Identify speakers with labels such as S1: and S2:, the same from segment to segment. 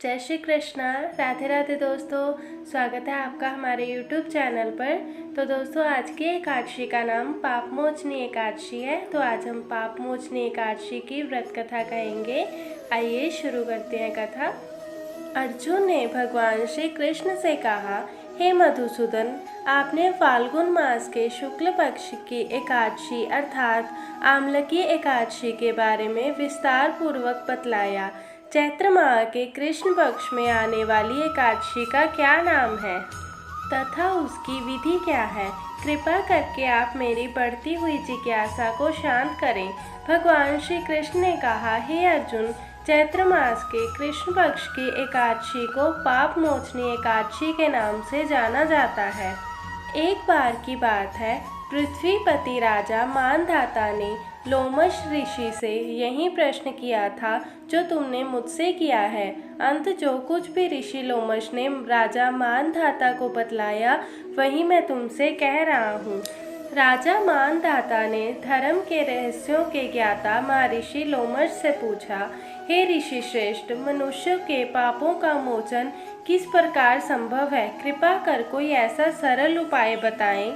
S1: जय श्री कृष्णा। राधे राधे दोस्तों, स्वागत है आपका हमारे YouTube चैनल पर। तो दोस्तों, आज की एकादशी का नाम पापमोचनी एकादशी है। तो आज हम पापमोचनी एकादशी की व्रत कथा कहेंगे। आइए शुरू करते हैं कथा। अर्जुन ने भगवान श्री कृष्ण से कहा, हे मधुसूदन, आपने फाल्गुन मास के शुक्ल पक्ष की एकादशी अर्थात आमलकी एकादशी के बारे में विस्तार पूर्वक बतलाया। चैत्र माह के कृष्ण पक्ष में आने वाली एकादशी का क्या नाम है तथा उसकी विधि क्या है? कृपा करके आप मेरी बढ़ती हुई जिज्ञासा को शांत करें। भगवान श्री कृष्ण ने कहा, हे अर्जुन, चैत्र मास के कृष्ण पक्ष की एकादशी को पाप मोचनी एकादशी के नाम से जाना जाता है। एक बार की बात है, पृथ्वीपति राजा मानधाता ने लोमश ऋषि से यही प्रश्न किया था जो तुमने मुझसे किया है। अंत जो कुछ भी ऋषि लोमश ने राजा मानधाता को बतलाया वही मैं तुमसे कह रहा हूँ। राजा मानधाता ने धर्म के रहस्यों के ज्ञाता महर्षि लोमश से पूछा, हे ऋषि श्रेष्ठ, मनुष्य के पापों का मोचन किस प्रकार संभव है? कृपा कर कोई ऐसा सरल उपाय बताएं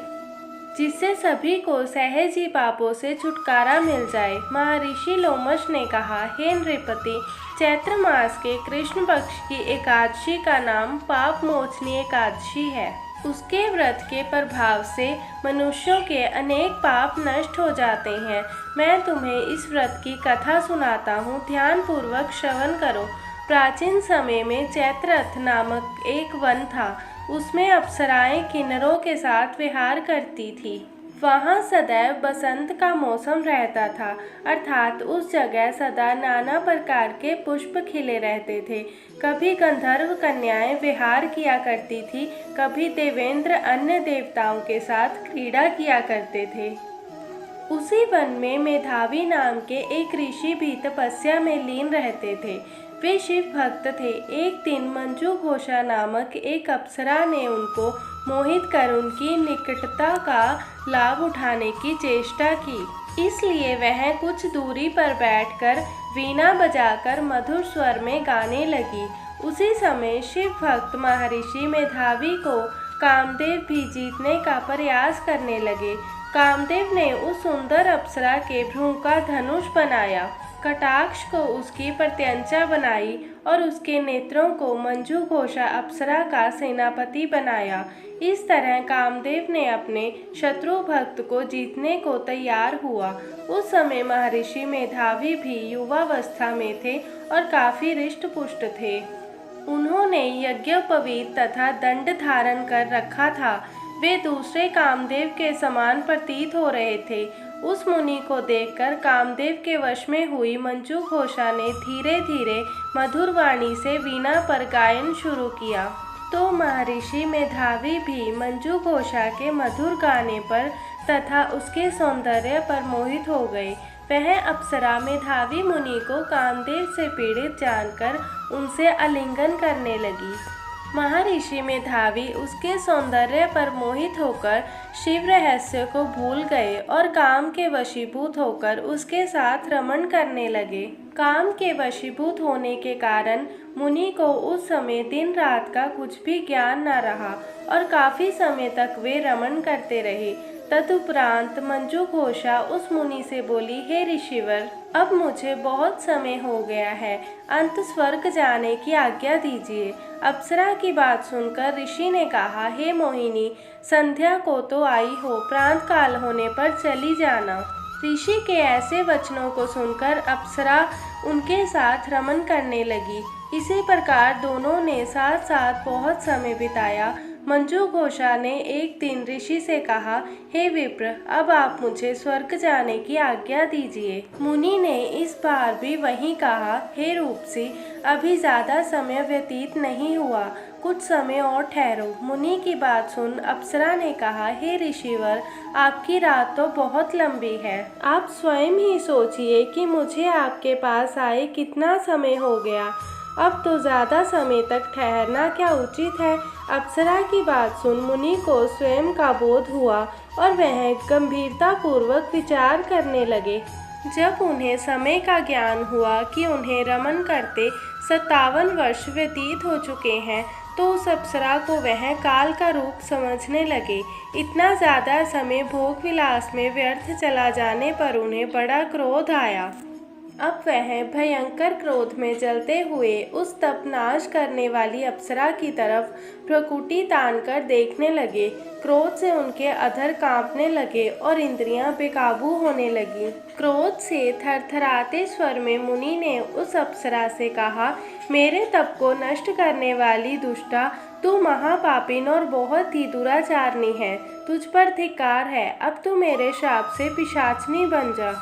S1: जिससे सभी को सहज ही पापों से छुटकारा मिल जाए। महर्षि लोमश ने कहा, हे नृपति, चैत्र मास के कृष्ण पक्ष की एकादशी का नाम पाप मोचनी एकादशी है। उसके व्रत के प्रभाव से मनुष्यों के अनेक पाप नष्ट हो जाते हैं। मैं तुम्हें इस व्रत की कथा सुनाता हूँ, ध्यान पूर्वक श्रवण करो। प्राचीन समय में चैत्ररथ नामक एक वन था। उसमें अप्सराएं किन्नरों के साथ विहार करती थी। वहाँ सदैव बसंत का मौसम रहता था, अर्थात उस जगह सदा नाना प्रकार के पुष्प खिले रहते थे। कभी गंधर्व कन्याएं विहार किया करती थी, कभी देवेंद्र अन्य देवताओं के साथ क्रीड़ा किया करते थे। उसी वन में मेधावी नाम के एक ऋषि भी तपस्या में लीन रहते थे। वे शिव भक्त थे। एक दिन मंजू घोषा नामक एक अप्सरा ने उनको मोहित कर उनकी निकटता का लाभ उठाने की चेष्टा की। इसलिए वह कुछ दूरी पर बैठकर वीणा बजाकर मधुर स्वर में गाने लगी। उसी समय शिव भक्त महर्षि मेधावी को कामदेव भी जीतने का प्रयास करने लगे। कामदेव ने उस सुंदर अप्सरा के भ्रूण का धनुष बनाया, कटाक्ष को उसकी प्रत्यंचा बनाई और उसके नेत्रों को मंजू घोषा अप्सरा का सेनापति बनाया। इस तरह कामदेव ने अपने शत्रु भक्त को जीतने को तैयार हुआ। उस समय महर्षि मेधावी भी युवावस्था में थे और काफी हृष्ट पुष्ट थे। उन्होंने यज्ञोपवीत तथा दंड धारण कर रखा था। वे दूसरे कामदेव के समान प्रतीत हो रहे थे। उस मुनि को देखकर कामदेव के वश में हुई मंजू घोषा ने धीरे धीरे मधुर वाणी से वीणा पर गायन शुरू किया। तो महर्षि मेधावी भी मंजू घोषा के मधुर गाने पर तथा उसके सौंदर्य पर मोहित हो गए। वह अप्सरा मेधावी मुनि को कामदेव से पीड़ित जानकर उनसे आलिंगन करने लगी। महर्षि मेधावी उसके सौंदर्य पर मोहित होकर शिव रहस्य को भूल गए और काम के वशीभूत होकर उसके साथ रमण करने लगे। काम के वशीभूत होने के कारण मुनि को उस समय दिन रात का कुछ भी ज्ञान न रहा और काफी समय तक वे रमण करते रहे। तदुपरांत मंजू घोषा उस मुनि से बोली, हे ऋषिवर, अब मुझे बहुत समय हो गया है, अंत स्वर्ग जाने की आज्ञा दीजिए। अप्सरा की बात सुनकर ऋषि ने कहा, हे मोहिनी, संध्या को तो आई हो, प्रांत काल होने पर चली जाना। ऋषि के ऐसे वचनों को सुनकर अप्सरा उनके साथ रमन करने लगी। इसी प्रकार दोनों ने साथ साथ बहुत समय बिताया। मंजू घोषा ने एक दिन ऋषि से कहा, हे विप्र, अब आप मुझे स्वर्ग जाने की आज्ञा दीजिए। मुनि ने इस बार भी वही कहा, हे रूपसी, अभी ज्यादा समय व्यतीत नहीं हुआ, कुछ समय और ठहरो। मुनि की बात सुन अप्सरा ने कहा, हे ऋषिवर, आपकी रात तो बहुत लंबी है। आप स्वयं ही सोचिए कि मुझे आपके पास आए कितना समय हो गया। अब तो ज़्यादा समय तक ठहरना क्या उचित है? अप्सरा की बात सुन मुनि को स्वयं का बोध हुआ और वह गंभीरता पूर्वक विचार करने लगे। जब उन्हें समय का ज्ञान हुआ कि उन्हें रमन करते 57 वर्ष व्यतीत हो चुके हैं, तो उस अप्सरा को वह काल का रूप समझने लगे। इतना ज़्यादा समय भोग विलास में व्यर्थ चला जाने पर उन्हें बड़ा क्रोध आया। अब वह भयंकर क्रोध में जलते हुए उस तपनाश करने वाली अप्सरा की तरफ भ्रुकुटी तान कर देखने लगे। क्रोध से उनके अधर कांपने लगे और इंद्रियां बेकाबू होने लगीं। क्रोध से थरथराते स्वर में मुनि ने उस अप्सरा से कहा, मेरे तप को नष्ट करने वाली दुष्टा, तू महापापिन और बहुत ही दुराचारनी है। तुझ पर धिक्कार है। अब तू मेरे श्राप से पिशाचनी बन जा।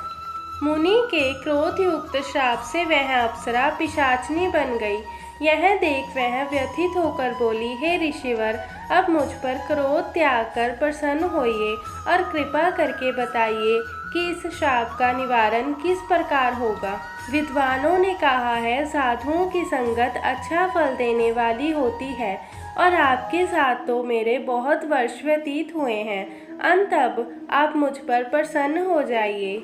S1: मुनि के क्रोध युक्त श्राप से वह अप्सरा पिशाचनी बन गई। यह देख वह व्यथित होकर बोली, हे ऋषिवर, अब मुझ पर क्रोध त्याग कर प्रसन्न होइए और कृपा करके बताइए कि इस श्राप का निवारण किस प्रकार होगा। विद्वानों ने कहा है, साधुओं की संगत अच्छा फल देने वाली होती है और आपके साथ तो मेरे बहुत वर्ष व्यतीत हुए हैं। अंत अब आप मुझ पर प्रसन्न हो जाइए,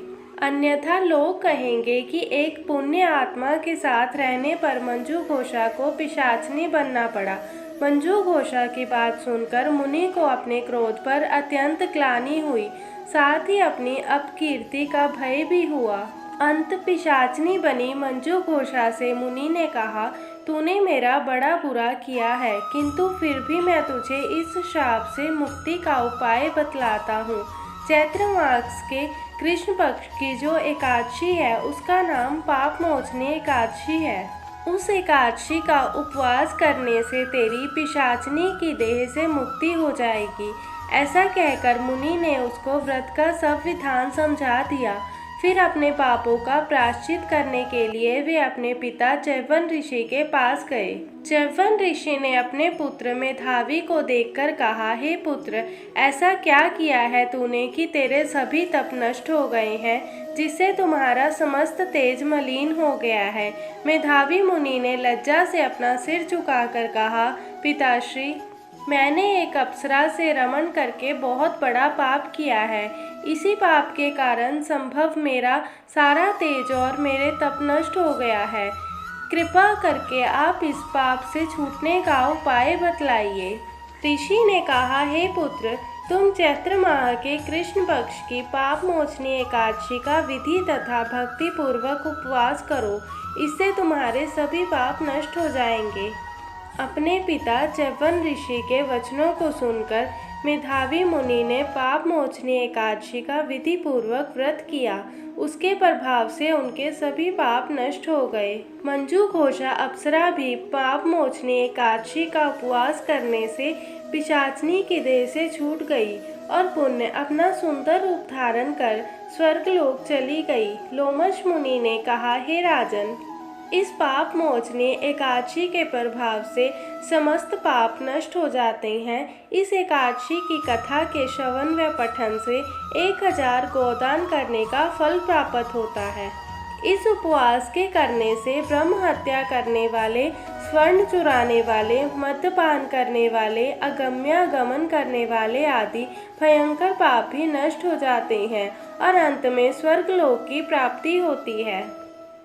S1: अन्यथा लोग कहेंगे कि एक पुण्य आत्मा के साथ रहने पर मंजू घोषा को पिशाचनी बनना पड़ा। मंजू घोषा की बात सुनकर मुनि को अपने क्रोध पर अत्यंत ग्लानि हुई, साथ ही अपनी अपकीर्ति का भय भी हुआ। अंत पिशाचनी बनी मंजू घोषा से मुनि ने कहा, तूने मेरा बड़ा बुरा किया है, किंतु फिर भी मैं तुझे इस श्राप से मुक्ति का उपाय बतलाता हूँ। चैत्र मास के कृष्ण पक्ष की जो एकादशी है, उसका नाम पाप मोचनी एकादशी है। उस एकादशी का उपवास करने से तेरी पिशाचनी की देह से मुक्ति हो जाएगी। ऐसा कहकर मुनि ने उसको व्रत का सब विधान समझा दिया। फिर अपने पापों का प्रायश्चित करने के लिए वे अपने पिता च्यवन ऋषि के पास गए। च्यवन ऋषि ने अपने पुत्र मेधावी को देखकर कहा, हे पुत्र, ऐसा क्या किया है तूने कि तेरे सभी तप नष्ट हो गए हैं, जिससे तुम्हारा समस्त तेज मलिन हो गया है। मेधावी मुनि ने लज्जा से अपना सिर झुकाकर कहा, पिताश्री, मैंने एक अप्सरा से रमन करके बहुत बड़ा पाप किया है। इसी पाप के कारण संभव मेरा सारा तेज और मेरे तप नष्ट हो गया है। कृपा करके आप इस पाप से छूटने का उपाय बतलाइए। ऋषि ने कहा, हे पुत्र, तुम चैत्र माह के कृष्ण पक्ष की पाप मोचनी एकादशी का विधि तथा भक्ति पूर्वक उपवास करो। इससे तुम्हारे सभी पाप नष्ट हो जाएंगे। अपने पिता च्यवन ऋषि के वचनों को सुनकर मेधावी मुनि ने पाप मोचनी एकादशी का विधि पूर्वक व्रत किया। उसके प्रभाव से उनके सभी पाप नष्ट हो गए। मंजू घोषा अप्सरा भी पाप मोचनी एकादशी का उपवास करने से पिशाचनी की देह से छूट गई और पुण्य अपना सुंदर रूप धारण कर स्वर्गलोक चली गई। लोमश मुनि ने कहा, हे राजन, इस पाप मोचनी एकादशी के प्रभाव से समस्त पाप नष्ट हो जाते हैं। इस एकादशी की कथा के श्रवण व पठन से 1000 गोदान करने का फल प्राप्त होता है। इस उपवास के करने से ब्रह्म हत्या करने वाले, स्वर्ण चुराने वाले, मद्यपान करने वाले, अगम्यागमन करने वाले आदि भयंकर पाप भी नष्ट हो जाते हैं और अंत में स्वर्गलोक की प्राप्ति होती है।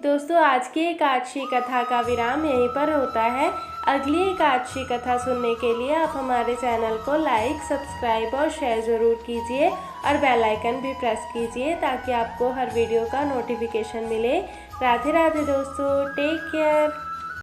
S1: दोस्तों, आज की एकादशी कथा का विराम यहीं पर होता है। अगली एकादशी कथा सुनने के लिए आप हमारे चैनल को लाइक, सब्सक्राइब और शेयर ज़रूर कीजिए और बेल आइकन भी प्रेस कीजिए ताकि आपको हर वीडियो का नोटिफिकेशन मिले। राधे राधे दोस्तों, टेक केयर।